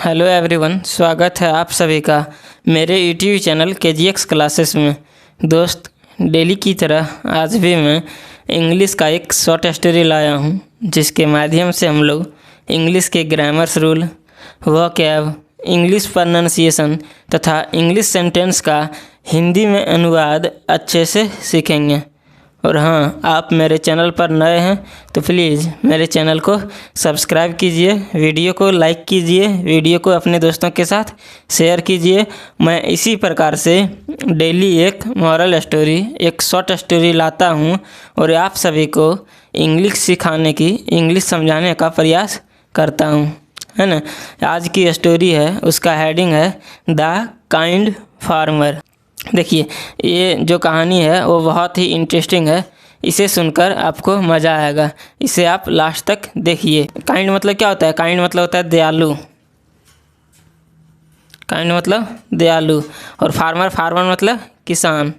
Hello everyone, स्वागत है आप सभी का मेरे यूट्यूब चैनल KGX क्लासेस में। दोस्त, डेली की तरह आज भी मैं इंग्लिश का एक शॉर्ट स्टोरी लाया हूँ, जिसके माध्यम से हम लोग इंग्लिश के grammars rule, vocab, English pronunciation तथा इंग्लिश सेंटेंस का हिंदी में अनुवाद अच्छे से सीखेंगे। और हाँ, आप मेरे चैनल पर नए हैं तो प्लीज़ मेरे चैनल को सब्सक्राइब कीजिए, वीडियो को लाइक कीजिए, वीडियो को अपने दोस्तों के साथ शेयर कीजिए। मैं इसी प्रकार से डेली एक मॉरल स्टोरी, एक शॉर्ट स्टोरी लाता हूँ और आप सभी को इंग्लिश सिखाने की, इंग्लिश समझाने का प्रयास करता हूँ, है ना। आज की स्टोरी है, उसका हेडिंग है द काइंड फार्मर। देखिए, ये जो कहानी है वो बहुत ही इंटरेस्टिंग है। इसे सुनकर आपको मज़ा आएगा, इसे आप लास्ट तक देखिए। काइंड मतलब क्या होता है? काइंड मतलब होता है दयालु। काइंड मतलब दयालु। और फार्मर मतलब किसान।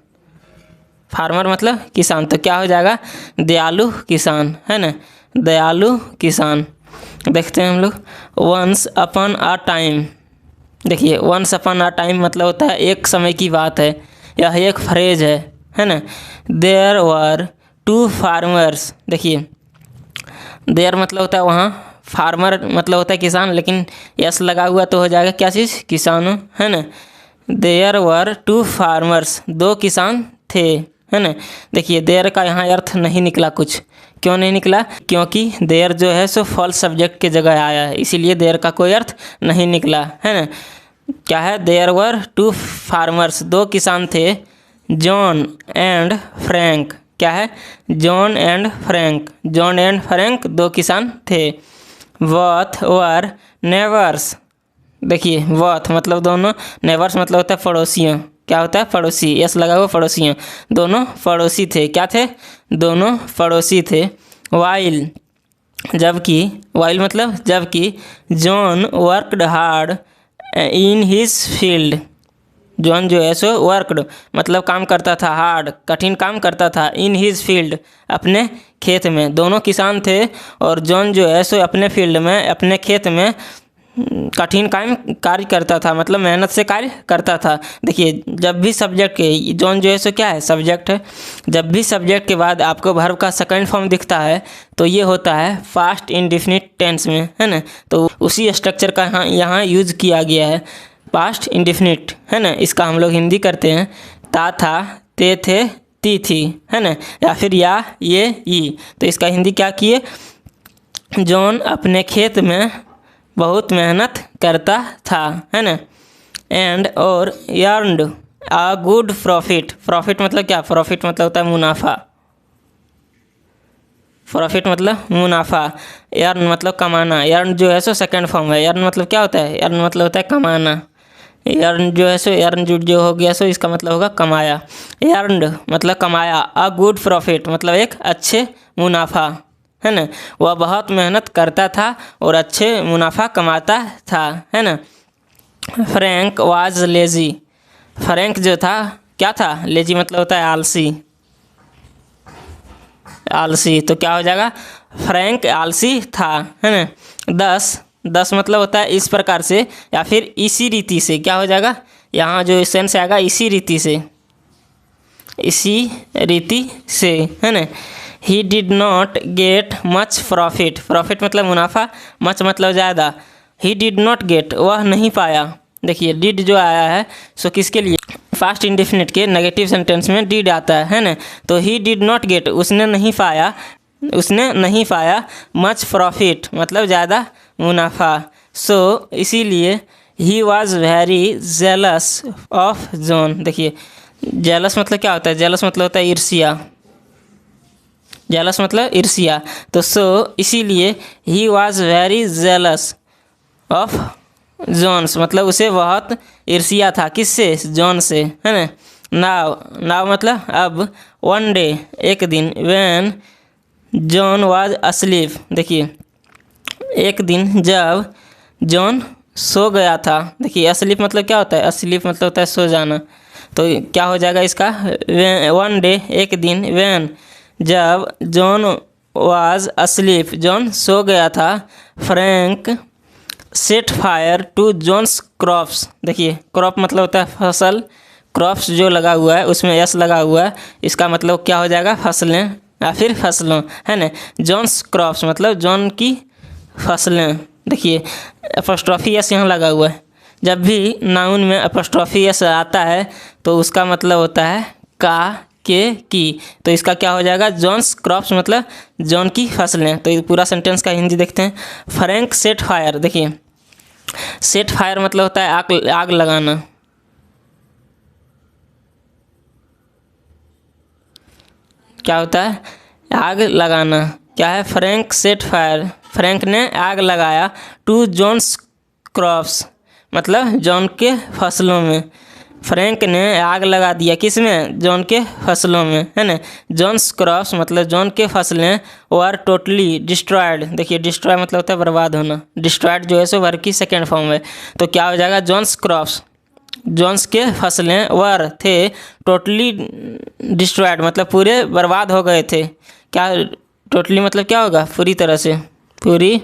फार्मर मतलब किसान, तो क्या हो जाएगा? दयालु किसान, है ना। दयालु किसान। देखते हैं हम लोग। Once upon a time. देखिए, वंस अपॉन अ टाइम मतलब होता है एक समय की बात है, यह एक फ्रेज है ना। There were two farmers. देखिए, देयर मतलब होता है वहाँ, फार्मर मतलब होता है किसान, लेकिन यस लगा हुआ तो हो जाएगा क्या चीज़? किसानों, है ना। देयर वर टू फार्मर्स, दो किसान थे, है ना। देखिए, देयर का यहाँ अर्थ नहीं निकला कुछ। क्यों नहीं निकला? क्योंकि देयर जो है सो फॉल्स सब्जेक्ट की जगह आया है, इसीलिए देयर का कोई अर्थ नहीं निकला, है ना। क्या है? देयर वर टू फार्मर्स, दो किसान थे। John and Frank. क्या है? John and Frank. John and Frank दो किसान थे। Both were neighbours. देखिए, बोथ मतलब दोनों, नेबर्स मतलब होता है पड़ोसियों। क्या होता है? पड़ोसी। यस लगा हुआ, पड़ोसियों। दोनों पड़ोसी थे। क्या थे? दोनों पड़ोसी थे। वाइल, जबकि, वाइल मतलब जबकि, John worked hard in his field. John जो है सो वर्कड मतलब काम करता था, हार्ड कठिन काम करता था, इन हिज फील्ड अपने खेत में। दोनों किसान थे और जॉन जो है सो अपने फील्ड में, अपने खेत में कठिन कार्य करता था, मतलब मेहनत से कार्य करता था। देखिए, जब भी सब्जेक्ट के, जॉन जो है सो क्या है? सब्जेक्ट है। जब भी सब्जेक्ट के बाद आपको वर्ब का सेकंड फॉर्म दिखता है तो ये होता है पास्ट इंडेफिनिट टेंस में, है ना। तो उसी स्ट्रक्चर का यहाँ यूज किया गया है, पास्ट इंडेफिनिट, है ना। इसका हम लोग हिंदी करते हैं ता था, ते थे, ती थी, है ना, या फिर या, ये, ई। तो इसका हिंदी क्या किए? जॉन अपने खेत में बहुत मेहनत करता था, है ना। एंड और earned a good profit. Profit मतलब क्या? प्रॉफिट मतलब होता है मुनाफा। प्रॉफिट मतलब मुनाफा। अर्न मतलब कमाना। अर्न जो है सो सेकंड फॉर्म है। अर्न मतलब क्या होता है? अर्न मतलब होता है कमाना। अर्न जो है सो, अर्न जो हो गया सो इसका मतलब होगा कमाया। अर्नड मतलब कमाया। अ गुड प्रॉफिट मतलब एक अच्छे मुनाफा, है ना। वह बहुत मेहनत करता था और अच्छे मुनाफा कमाता था, है ना। Frank was lazy. फ्रैंक जो था क्या था? लेजी मतलब होता है आलसी। आलसी, तो क्या हो जाएगा? फ्रैंक आलसी था, है ना। दस मतलब होता है इस प्रकार से या फिर इसी रीति से। क्या हो जाएगा? यहाँ जो सेंस आएगा इसी रीति से, इसी रीति से, है ना। He did not get much profit. Profit मतलब मुनाफा, मच मतलब ज़्यादा। ही डिड नॉट गेट, वह नहीं पाया। देखिए, डिड जो आया है सो किसके लिए? फास्ट इंडेफिनिट के नेगेटिव सेंटेंस में डिड आता है ना। तो ही डिड नॉट गेट, उसने नहीं पाया, उसने नहीं पाया। मच प्रॉफिट मतलब ज़्यादा मुनाफा। सो इसीलिए he was very jealous of John. देखिए, जेलस मतलब क्या होता है? जेलस मतलब होता है ईर्ष्या। जेलस मतलब ईर्ष्या। तो सो इसीलिए he was very jealous of John's मतलब उसे बहुत ईर्ष्या था। किससे? जॉन से, है ना। नाव मतलब अब। वन डे एक दिन। When John was asleep. देखिए, एक दिन जब जॉन सो गया था। देखिए, अस्लीप मतलब क्या होता है? अस्लीप मतलब होता है सो जाना। तो क्या हो जाएगा इसका? वन डे एक दिन। व्हेन जब जॉन वाज अस्लीप, जॉन सो गया था। Frank set fire to John's crops. देखिए क्रॉप मतलब होता है फसल, क्रॉप्स जो लगा हुआ है उसमें यस लगा हुआ है, इसका मतलब क्या हो जाएगा फसलें या फिर फसलों, है ना। जॉन्स क्रॉप्स मतलब जॉन की फसलें। देखिए अपॉस्ट्रोफी यस यहाँ लगा हुआ है। जब भी नाउन में अपॉस्ट्रोफी यस आता है तो उसका मतलब होता है का, के, की। तो इसका क्या हो जाएगा जॉन्स क्रॉप्स मतलब जॉन की फसलें। तो ये पूरा सेंटेंस का हिंदी देखते हैं। Frank set fire. देखिए सेट फायर मतलब होता है आग लगाना। क्या होता है आग लगाना। क्या है फ्रैंक सेट फायर, फ्रैंक ने आग लगाया टू जॉन्स क्रॉप्स मतलब जॉन के फसलों में। फ्रैंक ने आग लगा दिया किस में, जॉन के फसलों में, है ना। जॉन्स क्रॉप्स मतलब जॉन के फसलें वर टोटली डिस्ट्रॉयड। देखिए डिस्ट्रॉय मतलब होता है बर्बाद होना, डिस्ट्रॉयड जो है सो वर्ब की सेकेंड फॉर्म है। तो क्या हो जाएगा जॉन्स क्रॉप्स, जॉन्स के फसलें वर थे टोटली डिस्ट्रॉयड मतलब पूरे बर्बाद हो गए थे। क्या टोटली मतलब क्या होगा पूरी तरह से, पूरी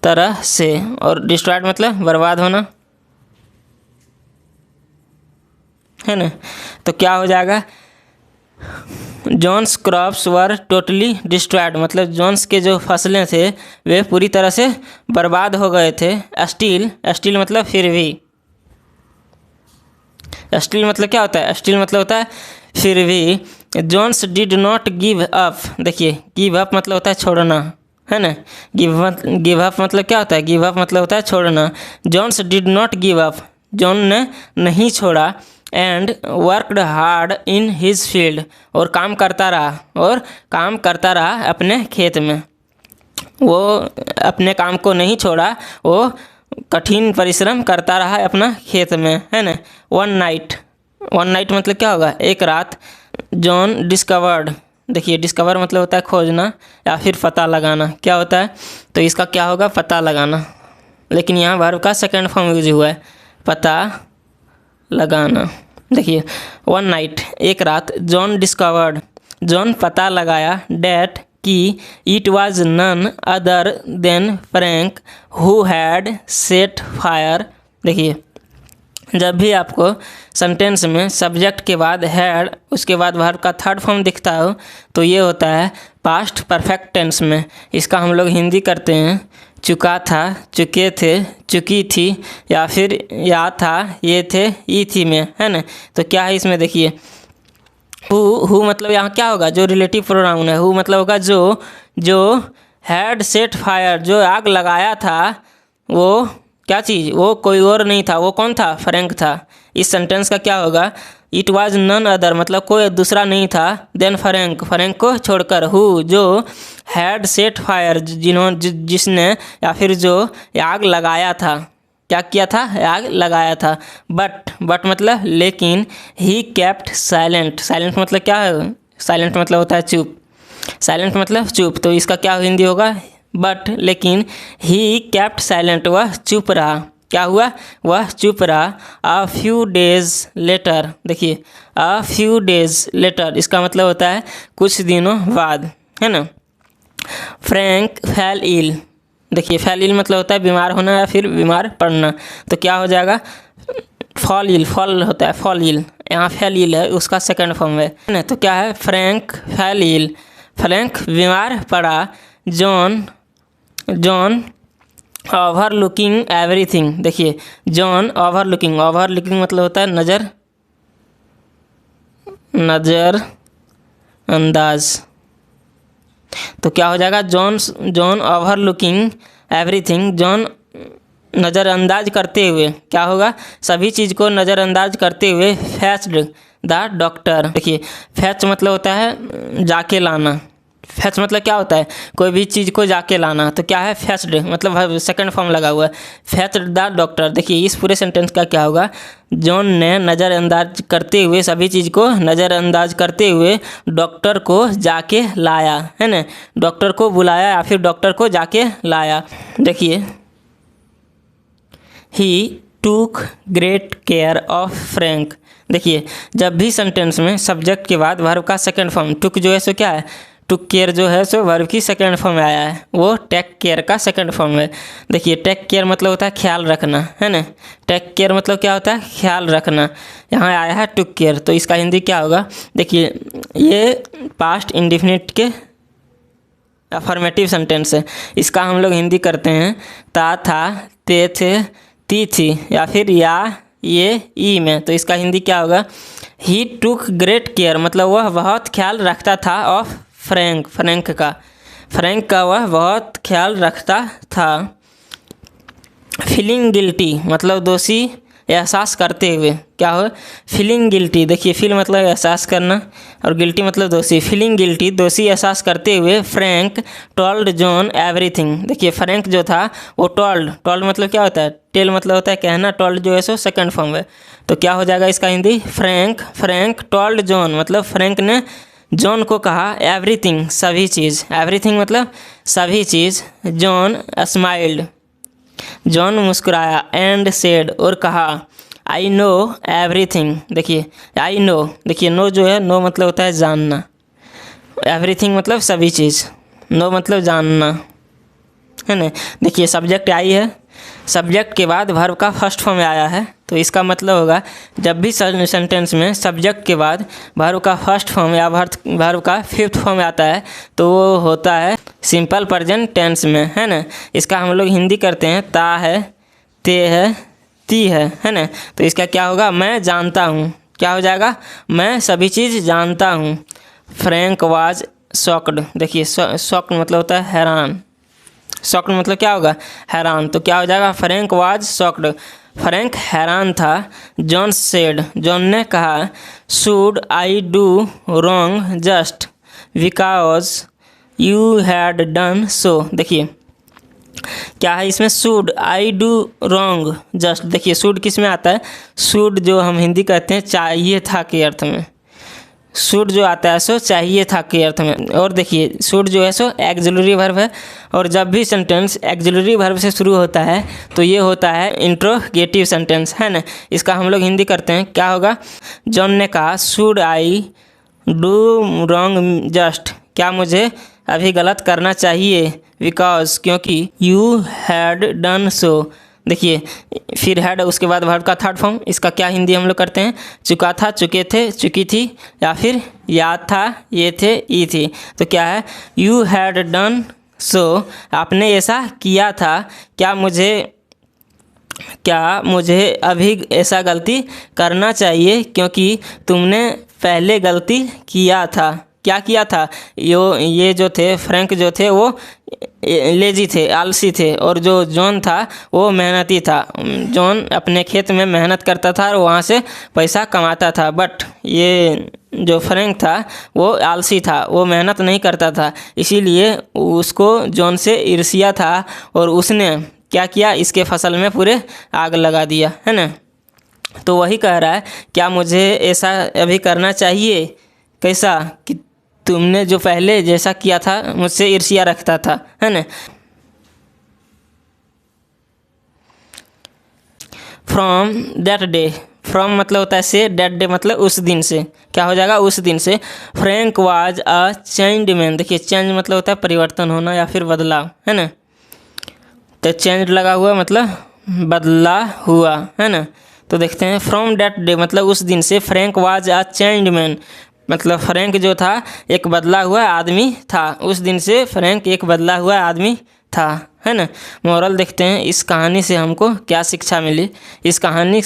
तरह से, और डिस्ट्रॉयड मतलब बर्बाद होना, है ना। तो क्या हो जाएगा John's crops were totally destroyed मतलब जॉन्स के जो फसलें थे वे पूरी तरह से बर्बाद हो गए थे। स्टील, स्टील मतलब फिर भी, स्टील मतलब क्या होता है, स्टील मतलब होता है फिर भी। John's did not give up. देखिए गिव अप मतलब होता है छोड़ना, है ना। गिव अप मतलब क्या होता है, गिव अप मतलब होता है छोड़ना। John's did not give up, John ने नहीं छोड़ा। And worked hard in his field, और काम करता रहा, और काम करता रहा अपने खेत में। वो अपने काम को नहीं छोड़ा, वो कठिन परिश्रम करता रहा अपना खेत में, है ना। वन नाइट, वन नाइट मतलब क्या होगा एक रात। John discovered. देखिए डिस्कवर मतलब होता है खोजना या फिर पता लगाना। क्या होता है तो इसका क्या होगा पता लगाना, लेकिन यहाँ वर्ब का सेकंड फॉर्म यूज हुआ है पता लगाना। देखिए वन नाइट एक रात। जॉन डिस्कवर्ड, जॉन पता लगाया डैट कि it was none other than Frank who had set fire. देखिए जब भी आपको सेंटेंस में सब्जेक्ट के बाद हैड उसके बाद वर्ब का थर्ड फॉर्म दिखता हो तो ये होता है पास्ट परफेक्ट टेंस में। इसका हम लोग हिंदी करते हैं चुका था, चुके थे, चुकी थी, या फिर या था, ये थे, ई थी में, है ना। तो क्या है इसमें देखिए हु मतलब यहाँ क्या होगा जो रिलेटिव प्रोनाउन है। हु मतलब होगा जो हैड सेट फायर जो आग लगाया था वो क्या चीज़, वो कोई और नहीं था, वो कौन था फ्रैंक था। इस सेंटेंस का क्या होगा इट वाज नन अदर मतलब कोई दूसरा नहीं था देन फ्रैंक, फ्रैंक को छोड़कर। हु जो हैड सेट फायर जिसने या फिर जो आग लगाया था, क्या किया था आग लगाया था। बट मतलब लेकिन ही केप्ट साइलेंट, साइलेंट मतलब क्या है, साइलेंट मतलब होता है चुप, साइलेंट मतलब चुप। तो इसका क्या हिंदी होगा बट लेकिन ही केप्ट साइलेंट वह चुप रहा। क्या हुआ वह चुप रहा। A few days later. देखिए अ फ्यू डेज लेटर इसका मतलब होता है कुछ दिनों बाद, है ना। Frank fell ill. देखिए फेल इल मतलब होता है बीमार होना या फिर बीमार पड़ना। तो क्या हो जाएगा फॉल इल, फॉल होता है फॉल इल, यहाँ फेल इल है उसका सेकंड फॉर्म है ना। तो क्या है फ्रैंक फेल इल, फ्रैंक बीमार पड़ा। John over looking everything. देखिए जॉन ओवर लुकिंग मतलब होता है नज़र अंदाज। तो क्या हो जाएगा John over looking everything, John नज़रअंदाज करते हुए, क्या होगा सभी चीज़ को नज़रअंदाज करते हुए फैच्ड द डॉक्टर। देखिए फैच मतलब होता है जाके लाना, फैच मतलब क्या होता है कोई भी चीज़ को जाके लाना। तो क्या है फैच्ड मतलब सेकंड फॉर्म लगा हुआ है फैच्ड द डॉक्टर। देखिए इस पूरे सेंटेंस का क्या होगा जॉन ने नज़रअंदाज करते हुए, सभी चीज़ को नज़रअंदाज करते हुए डॉक्टर को जाके लाया, है ना। डॉक्टर को बुलाया या फिर डॉक्टर को जाके लाया। देखिए ही टूक ग्रेट केयर ऑफ फ्रैंक। देखिए जब भी सेंटेंस में सब्जेक्ट के बाद वर्ब का सेकंड फॉर्म टुक जो है सो क्या है टुक केयर जो है सो वर्ब की सेकंड फॉर्म में आया है, वो टेक केयर का सेकंड फॉर्म है। देखिए टेक केयर मतलब होता है ख्याल रखना, है ना। टेक केयर मतलब क्या होता है, ख्याल रखना। यहाँ आया है टुक केयर, तो इसका हिंदी क्या होगा। देखिए ये पास्ट इंडेफिनिट के अफर्मेटिव सेंटेंस है, इसका हम लोग हिंदी करते हैं ता था, ते थे, ती थी, या फिर या, ये, ई में। तो इसका हिंदी क्या होगा, ही टुक ग्रेट केयर मतलब वह बहुत ख्याल रखता था ऑफ फ्रैंक, फ्रैंक का वह बहुत ख्याल रखता था। फीलिंग गिल्टी मतलब दोषी एहसास करते हुए, क्या हो, फीलिंग गिल्टी। देखिए फील मतलब एहसास करना और गिल्टी मतलब दोषी। फीलिंग गिल्टी दोषी एहसास करते हुए फ्रैंक टोल्ड जॉन एवरीथिंग। देखिए फ्रैंक जो था वो टोल्ड मतलब क्या होता है, टेल मतलब होता है कहना, टोल्ड जो है सो सेकंड फॉर्म है। तो क्या हो जाएगा इसका हिंदी, फ्रैंक टोल्ड जॉन मतलब फ्रैंक ने जॉन को कहा एवरीथिंग सभी चीज़, एवरीथिंग मतलब सभी चीज़। जॉन स्माइल्ड जॉन मुस्कुराया, एंड सेड और कहा आई नो एवरीथिंग। देखिए आई नो, देखिए नो जो है, नो मतलब होता है जानना, एवरीथिंग मतलब सभी चीज़, नो मतलब जानना, है ना। देखिए सब्जेक्ट आई है, सब्जेक्ट के बाद वर्ब का फर्स्ट फॉर्म आया है, तो इसका मतलब होगा जब भी सेंटेंस में सब्जेक्ट के बाद वर्ब का फर्स्ट फॉर्म या वर्ब का फिफ्थ फॉर्म आता है तो वो होता है सिंपल प्रेजेंट टेंस में, है ना। इसका हम लोग हिंदी करते हैं ता है, ते है, ती है ना। तो इसका क्या होगा, मैं जानता हूँ, क्या हो जाएगा, मैं सभी चीज़ जानता हूँ। फ्रैंक वाज शॉक्ड, देखिए शॉक्ड मतलब होता है हैरान, शॉक्ड मतलब क्या होगा, हैरान। तो क्या हो जाएगा, फ्रैंक वाज शॉक्ड, फ्रैंक हैरान था। जॉन सेड, जॉन ने कहा should I do wrong just because you had done so. देखिए क्या है इसमें, should I do wrong just. देखिए शुड किस में आता है, शुड जो हम हिंदी कहते हैं चाहिए था के अर्थ में, शुड जो आता है सो चाहिए था के अर्थ में। और देखिए शुड जो है सो एक्सिलरी वर्ब है, और जब भी सेंटेंस एक्सिलरी वर्ब से शुरू होता है तो ये होता है इंट्रोगेटिव सेंटेंस, है ना। इसका हम लोग हिंदी करते हैं, क्या होगा, जॉन ने कहा should I do wrong just, क्या मुझे अभी गलत करना चाहिए, बिकॉज क्योंकि यू हैड डन सो। देखिए फिर हैड, उसके बाद वर्ब का थर्ड फॉर्म, इसका क्या हिंदी हम लोग करते हैं, चुका था, चुके थे, चुकी थी, या फिर याद था, ये थे, ई थी। तो क्या है, यू हैड डन सो, आपने ऐसा किया था, क्या मुझे अभी ऐसा गलती करना चाहिए क्योंकि तुमने पहले गलती किया था। क्या किया था, ये जो थे फ्रैंक जो थे वो लेजी थे, आलसी थे, और जो जॉन था वो मेहनती था। जॉन अपने खेत में मेहनत करता था और वहाँ से पैसा कमाता था, बट ये जो फ्रैंक था वो आलसी था, वो मेहनत नहीं करता था, इसीलिए उसको जॉन से ईर्ष्या था और उसने क्या किया, इसके फसल में पूरे आग लगा दिया, है ना। तो वही कह रहा है, क्या मुझे ऐसा अभी करना चाहिए, कैसा, कि तुमने जो पहले जैसा किया था मुझसे ईर्ष्या रखता था, है ना। फ्रॉम दैट डे, फ्रॉम मतलब होता है से, दैट डे मतलब उस दिन से, क्या हो जाएगा, उस दिन से। Frank was a changed man, देखिए चेंज मतलब होता है परिवर्तन होना या फिर बदलाव, है ना। तो चेंज लगा हुआ मतलब बदला हुआ, है ना। तो देखते हैं, फ्रॉम दैट डे मतलब उस दिन से, Frank was a changed man मतलब फ्रैंक जो था एक बदला हुआ आदमी था, उस दिन से फ्रैंक एक बदला हुआ आदमी था, है ना। मोरल देखते हैं, इस कहानी से हमको क्या शिक्षा मिली, इस कहानी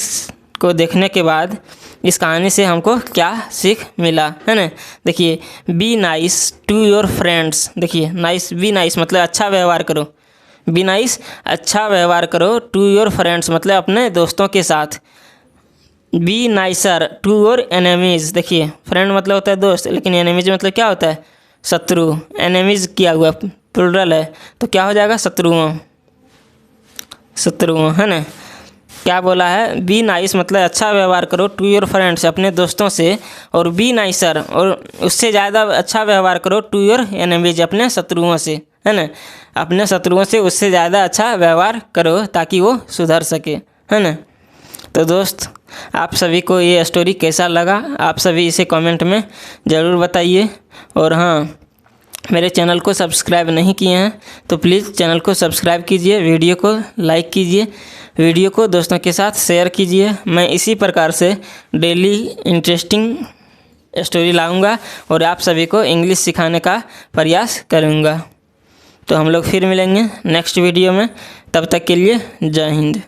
को देखने के बाद इस कहानी से हमको क्या सीख मिला, है ना। देखिए be nice to your friends, देखिए नाइस, बी नाइस मतलब अच्छा व्यवहार करो, बी नाइस अच्छा व्यवहार करो, टू योर फ्रेंड्स मतलब अपने दोस्तों के साथ। Be nicer to your enemies, देखिए फ्रेंड मतलब होता है दोस्त, लेकिन एनिमीज मतलब क्या होता है, शत्रु, एनिमीज़ किया हुआ प्लुरल है, तो क्या हो जाएगा, शत्रुओं, है ना। क्या बोला है, बी नाइस मतलब अच्छा व्यवहार करो, टू योर फ्रेंड्स अपने दोस्तों से, और बी नाइसर और उससे ज़्यादा अच्छा व्यवहार करो, टू योर एनिमीज अपने शत्रुओं से, है ना। अपने शत्रुओं से उससे ज़्यादा अच्छा व्यवहार करो ताकि वो सुधर सके, है ना। तो दोस्त आप सभी को ये स्टोरी कैसा लगा, आप सभी इसे कमेंट में ज़रूर बताइए। और हाँ, मेरे चैनल को सब्सक्राइब नहीं किए हैं तो प्लीज़ चैनल को सब्सक्राइब कीजिए, वीडियो को लाइक कीजिए, वीडियो को दोस्तों के साथ शेयर कीजिए। मैं इसी प्रकार से डेली इंटरेस्टिंग स्टोरी लाऊंगा और आप सभी को इंग्लिश सिखाने का प्रयास करूंगा। तो हम लोग फिर मिलेंगे नेक्स्ट वीडियो में, तब तक के लिए जय हिंद।